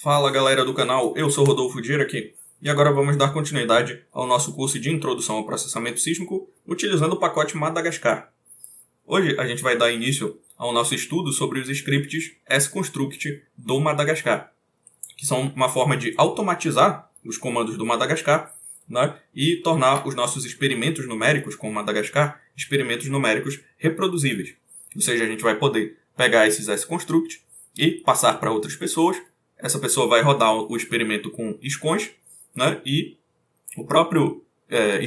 Fala galera do canal, eu sou Rodolfo Dier aqui e agora vamos dar continuidade ao nosso curso de Introdução ao Processamento Sísmico utilizando o pacote Madagascar. Hoje a gente vai dar início ao nosso estudo sobre os scripts sconstruct do Madagascar, que são uma forma de automatizar os comandos do Madagascar, né, e tornar os nossos experimentos numéricos com o Madagascar experimentos numéricos reproduzíveis. Ou seja, a gente vai poder pegar esses sconstruct e passar para outras pessoas. Essa pessoa vai rodar o experimento com scons, né, e o próprio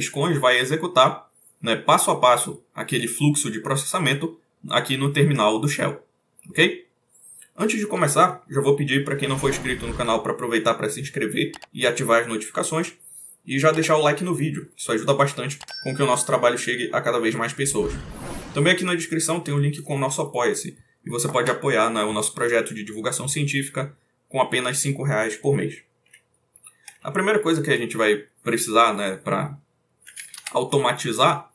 scons vai executar, né, passo a passo aquele fluxo de processamento aqui no terminal do Shell. Ok? Antes de começar, já vou pedir para quem não for inscrito no canal para aproveitar para se inscrever e ativar as notificações e já deixar o like no vídeo. Isso ajuda bastante com que o nosso trabalho chegue a cada vez mais pessoas. Também aqui na descrição tem o link com o nosso Apoia-se e você pode apoiar, né, o nosso projeto de divulgação científica com apenas R$ 5 por mês. A primeira coisa que a gente vai precisar, né, para automatizar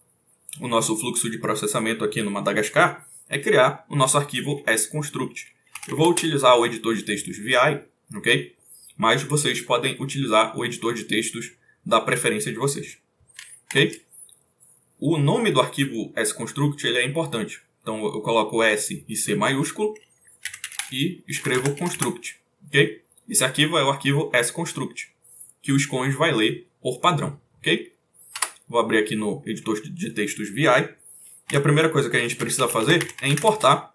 o nosso fluxo de processamento aqui no Madagascar é criar o nosso arquivo sconstruct. Eu vou utilizar o editor de textos VI, ok? Mas vocês podem utilizar o editor de textos da preferência de vocês, ok? O nome do arquivo sconstruct ele é importante. Então eu coloco S e C maiúsculo e escrevo construct. Okay? Esse arquivo é o arquivo sconstruct, que o scons vai ler por padrão. Okay? Vou abrir aqui no editor de textos VI. E a primeira coisa que a gente precisa fazer é importar,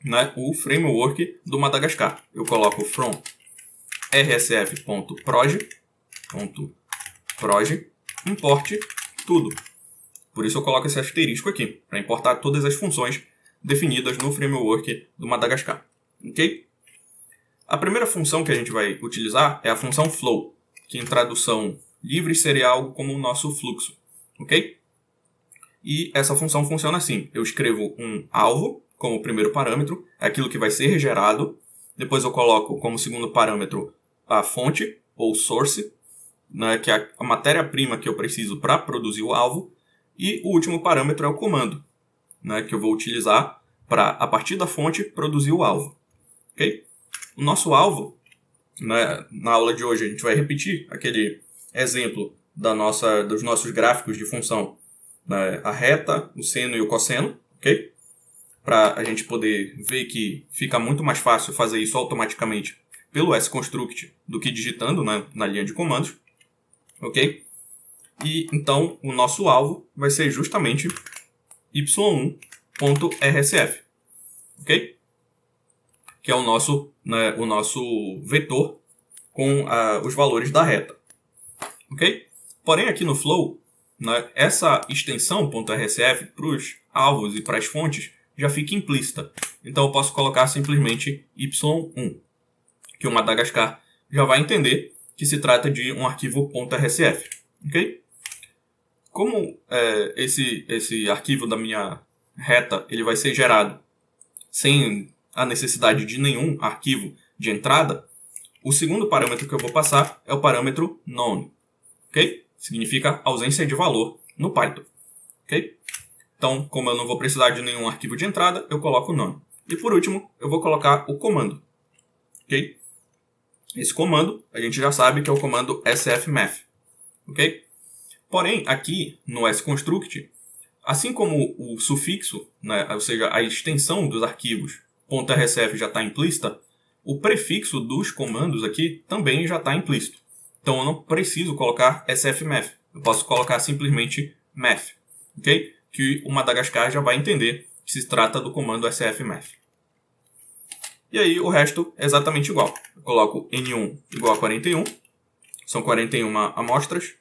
né, o framework do Madagascar. Eu coloco from rsf.proj import tudo. Por isso eu coloco esse asterisco aqui, para importar todas as funções definidas no framework do Madagascar. Ok? A primeira função que a gente vai utilizar é a função flow, que em tradução livre seria algo como o nosso fluxo. Ok? E essa função funciona assim. Eu escrevo um alvo como primeiro parâmetro, é aquilo que vai ser gerado. Depois eu coloco como segundo parâmetro a fonte, ou source, né, que é a matéria-prima que eu preciso para produzir o alvo. E o último parâmetro é o comando, né, que eu vou utilizar para, a partir da fonte, produzir o alvo. Ok? O nosso alvo, né, na aula de hoje a gente vai repetir aquele exemplo dos nossos gráficos de função, né, a reta, o seno e o cosseno, ok? Para a gente poder ver que fica muito mais fácil fazer isso automaticamente pelo sconstruct do que digitando, né, na linha de comandos, ok? E então o nosso alvo vai ser justamente y1.rsf, ok? Que é o nosso vetor com os valores da reta. Ok? Porém, aqui no Flow, né, essa extensão .rsf para os alvos e para as fontes já fica implícita. Então eu posso colocar simplesmente y1, que o Madagascar já vai entender que se trata de um arquivo .rsf. Ok? Como esse arquivo da minha reta ele vai ser gerado sem a necessidade de nenhum arquivo de entrada, o segundo parâmetro que eu vou passar é o parâmetro none, ok? Significa ausência de valor no Python, ok? Então, como eu não vou precisar de nenhum arquivo de entrada, eu coloco none. E por último, eu vou colocar o comando, ok? Esse comando, a gente já sabe que é o comando sfmath, ok? Porém, aqui no sconstruct, assim como o sufixo, né, ou seja, a extensão dos arquivos .rsf já está implícita, o prefixo dos comandos aqui também já está implícito. Então eu não preciso colocar sfmath, eu posso colocar simplesmente math, ok? Que o Madagascar já vai entender que se trata do comando sfmath. E aí o resto é exatamente igual. Eu coloco n1 igual a 41, são 41 amostras,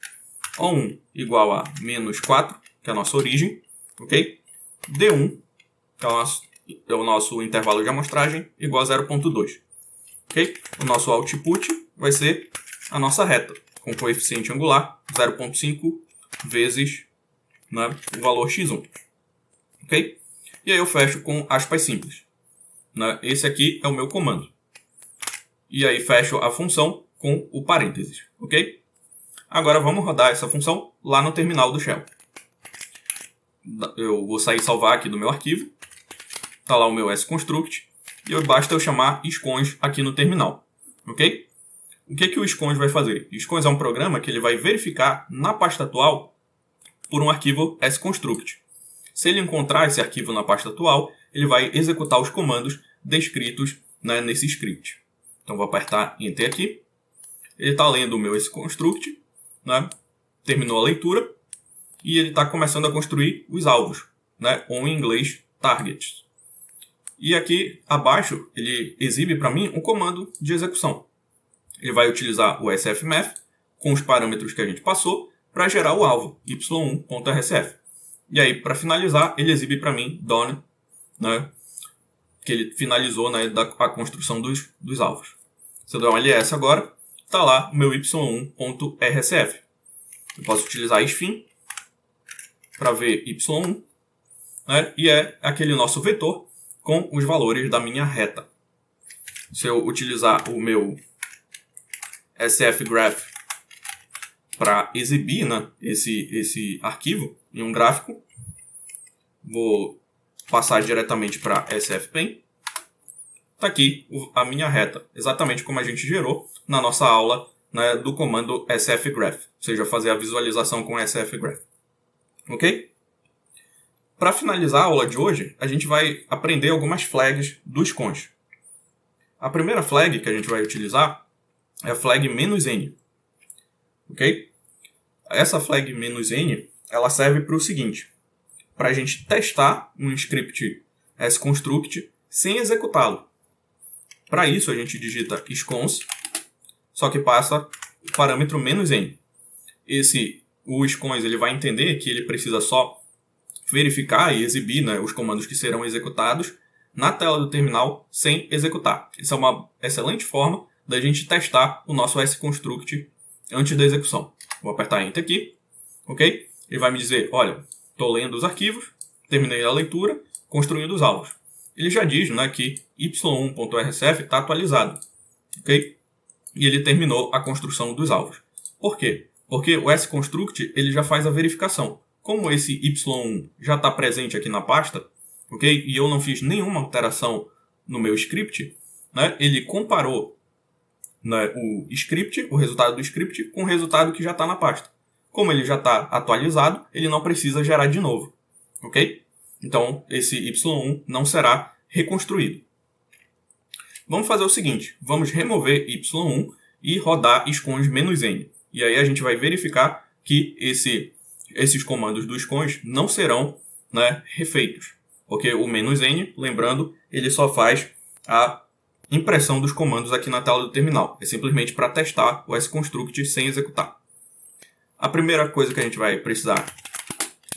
O1 igual a menos 4, que é a nossa origem, ok? D1, que é o nosso intervalo de amostragem, igual a 0.2. Ok? O nosso output vai ser a nossa reta, com coeficiente angular 0.5 vezes, né, o valor x1. Ok? E aí eu fecho com aspas simples. Né? Esse aqui é o meu comando. E aí fecho a função com o parênteses. Ok? Agora vamos rodar essa função lá no terminal do Shell. Eu vou sair e salvar aqui do meu arquivo. Está lá o meu sconstruct. E basta eu chamar scons aqui no terminal. Ok? o que o Scons vai fazer? O Scons é um programa que ele vai verificar na pasta atual por um arquivo sconstruct. Se ele encontrar esse arquivo na pasta atual, ele vai executar os comandos descritos, né, nesse script. Então vou apertar Enter aqui. Ele está lendo o meu sconstruct, né, terminou a leitura, e ele está começando a construir os alvos, né, ou em inglês, targets. E aqui abaixo ele exibe para mim um comando de execução. Ele vai utilizar o sfmath com os parâmetros que a gente passou para gerar o alvo, y1.rsf. E aí, para finalizar, ele exibe para mim done, né, que ele finalizou, né, a construção dos alvos. Se eu der um ls agora, está lá o meu y1.rsf. Eu posso utilizar isFin para ver y1, né, e é aquele nosso vetor com os valores da minha reta. Se eu utilizar o meu sfgraph para exibir, né, esse arquivo em um gráfico, vou passar diretamente para sfpen. Está aqui a minha reta, exatamente como a gente gerou na nossa aula, né, do comando sfgraph, ou seja, fazer a visualização com sfgraph. Ok? Para finalizar a aula de hoje, a gente vai aprender algumas flags do Scons. A primeira flag que a gente vai utilizar é a flag "-n". Ok? Essa flag "-n", ela serve para o seguinte: para a gente testar um script sconstruct sem executá-lo. Para isso, a gente digita scons, só que passa o parâmetro "-n". O scons ele vai entender que ele precisa só verificar e exibir, né, os comandos que serão executados na tela do terminal sem executar. Essa é uma excelente forma da gente testar o nosso sconstruct antes da execução. Vou apertar Enter aqui, ok? Ele vai me dizer, olha, estou lendo os arquivos, terminei a leitura, construindo os alvos. Ele já diz, né, que y1.rsf está atualizado, ok? E ele terminou a construção dos alvos. Por quê? Porque o sconstruct ele já faz a verificação. Como esse y1 já está presente aqui na pasta, ok? E eu não fiz nenhuma alteração no meu script, né? Ele comparou, né, o resultado do script com o resultado que já está na pasta. Como ele já está atualizado, ele não precisa gerar de novo, ok? Então, esse y1 não será reconstruído. Vamos fazer o seguinte, vamos remover y1 e rodar scons "-n". E aí a gente vai verificar que esses comandos do scons não serão, né, refeitos. Porque o "-n", lembrando, ele só faz a impressão dos comandos aqui na tela do terminal. É simplesmente para testar o sconstruct sem executar. A primeira coisa que a gente vai precisar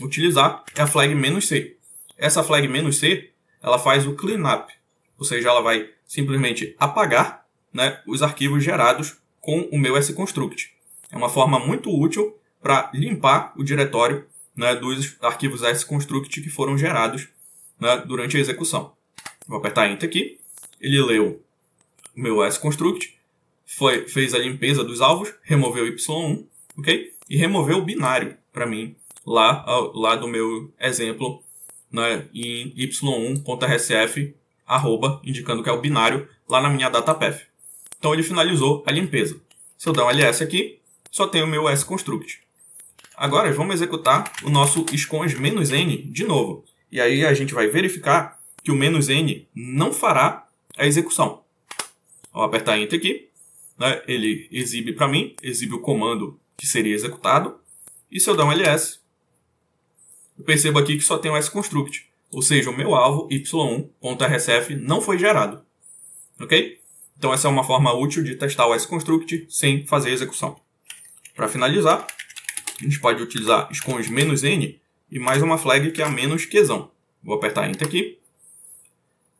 utilizar é a flag "-c". Essa flag "-c", ela faz o cleanup, ou seja, ela vai simplesmente apagar, né, os arquivos gerados com o meu sconstruct. É uma forma muito útil para limpar o diretório, né, dos arquivos sconstruct que foram gerados, né, durante a execução. Vou apertar Enter aqui. Ele leu o meu sconstruct, fez a limpeza dos alvos, removeu o y1, ok? E removeu o binário para mim lá do meu exemplo, né, em y1.rsf, indicando que é o binário lá na minha datapath. Então ele finalizou a limpeza. Se eu der um ls aqui, só tem o meu sconstruct. Agora vamos executar o nosso scons "-n" de novo. E aí a gente vai verificar que o "-n" não fará a execução. Vou apertar Enter aqui, né, ele exibe para mim, exibe o comando que seria executado. E se eu der um ls, eu percebo aqui que só tem o sconstruct. Ou seja, o meu alvo y1.rsf não foi gerado. Ok? Então essa é uma forma útil de testar o sconstruct sem fazer a execução. Para finalizar, a gente pode utilizar scons "-n e mais uma flag que é a "-qzão. Vou apertar Enter aqui.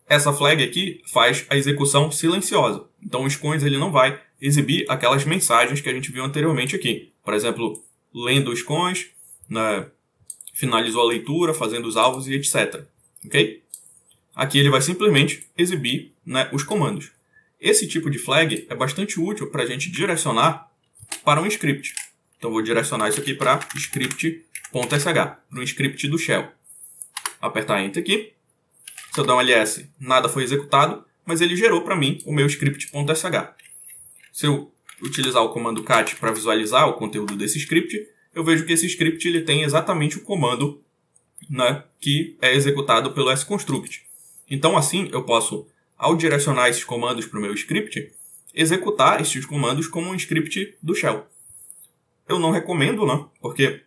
Essa flag aqui faz a execução silenciosa. Então o scons ele não vai exibir aquelas mensagens que a gente viu anteriormente aqui. Por exemplo, lendo os scons, né, finalizou a leitura, fazendo os alvos e etc. Ok? Aqui ele vai simplesmente exibir, né, os comandos. Esse tipo de flag é bastante útil para a gente direcionar para um script. Então vou direcionar isso aqui para script.sh, para um script do shell. Apertar Enter aqui. Se eu dar um ls, nada foi executado, mas ele gerou para mim o meu script.sh. Se eu utilizar o comando cat para visualizar o conteúdo desse script, eu vejo que esse script ele tem exatamente o comando, né, que é executado pelo sconstruct. Então, assim, eu posso, ao direcionar esses comandos para o meu script, executar esses comandos como um script do shell. Eu não recomendo, né, porque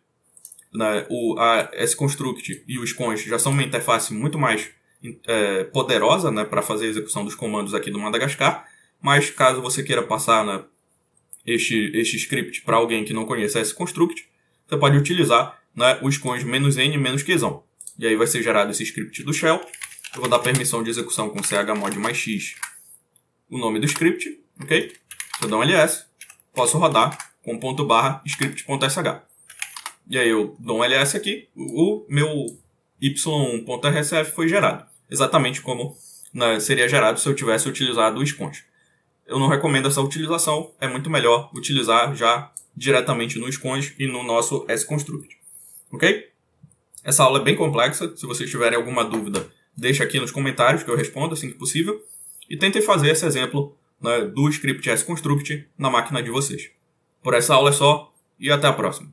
né, a sconstruct e o sconst já são uma interface muito mais poderosa, né, para fazer a execução dos comandos aqui do Madagascar, mas caso você queira passar, né, este script para alguém que não conheça sconstruct, você pode utilizar, né, o sconst -n -qzão. E aí vai ser gerado esse script do shell. Eu vou dar permissão de execução com chmod mais x, o nome do script, ok? Se eu dar um ls, posso rodar com /script.sh. E aí eu dou um ls aqui, o meu y.rsf foi gerado. Exatamente como, né, seria gerado se eu tivesse utilizado o sconst. Eu não recomendo essa utilização, é muito melhor utilizar já diretamente no sconst e no nosso sconstruct. Ok? Essa aula é bem complexa, se vocês tiverem alguma dúvida, deixa aqui nos comentários que eu respondo assim que possível. E tentem fazer esse exemplo, né, do script sconstruct na máquina de vocês. Por essa aula é só, e até a próxima.